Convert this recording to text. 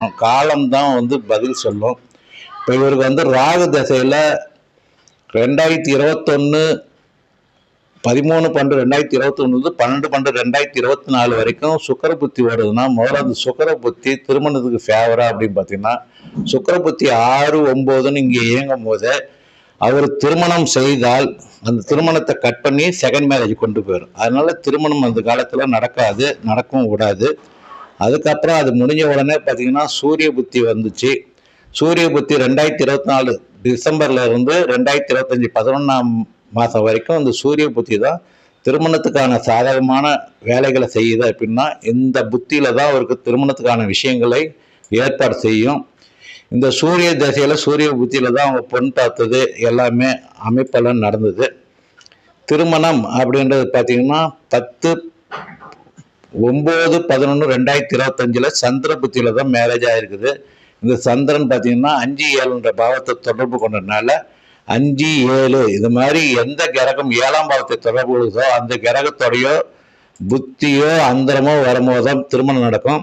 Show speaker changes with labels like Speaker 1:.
Speaker 1: காலம்தான் பதில் சொல்லும். இப்போ இவருக்கு ராகு தசையில் 2021 13/12/2021 12/12/2024 வரைக்கும் சுக்கர புத்தி வருதுன்னா, முதல்ல அந்த சுக்கர புத்தி திருமணத்துக்கு ஃபேவரா அப்படின்னு பார்த்தீங்கன்னா, சுக்கர புத்தி 6, 9ன்னு இங்கே இயங்கும் போது அவர் திருமணம் செய்தால் அந்த திருமணத்தை கட் பண்ணி செகண்ட் மேரேஜ் கொண்டு போயிடும். அதனால திருமணம் அந்த காலத்தில் நடக்காது, நடக்கவும் விடாது. அதுக்கப்புறம் அது முடிஞ்ச உடனே பார்த்தீங்கன்னா சூரிய புத்தி வந்துச்சு. சூரிய புத்தி 2024 டிசம்பர்ல இருந்து 2025 11ஆம் மாதம் வரைக்கும் அந்த சூரிய புத்தி தான் திருமணத்துக்கான சாதகமான வேலைகளை செய்யுது. அப்படின்னா இந்த புத்தியில தான் அவருக்கு திருமணத்துக்கான விஷயங்களை ஏற்பாடு செய்யும். இந்த சூரிய தசையில சூரிய புத்தியில தான் அவங்க பொன் பார்த்தது எல்லாமே அமைப்பெல்லாம் நடந்தது. திருமணம் அப்படின்றது பார்த்தீங்கன்னா 10/9/11/2025 சந்திர புத்தியில தான் மேரேஜ் ஆயிருக்குது. இந்த சந்திரன் பார்த்தீங்கன்னா 5, 7 பாவத்தை தொடர்பு கொண்டதுனால 5, 7 இது மாதிரி எந்த கிரகம் 7ஆம் பாவத்தை தொடர்பு கொள்ளுதோ அந்த கிரகத்தோடையோ புத்தியோ அந்தரமோ வரும்போது தான் திருமணம் நடக்கும்.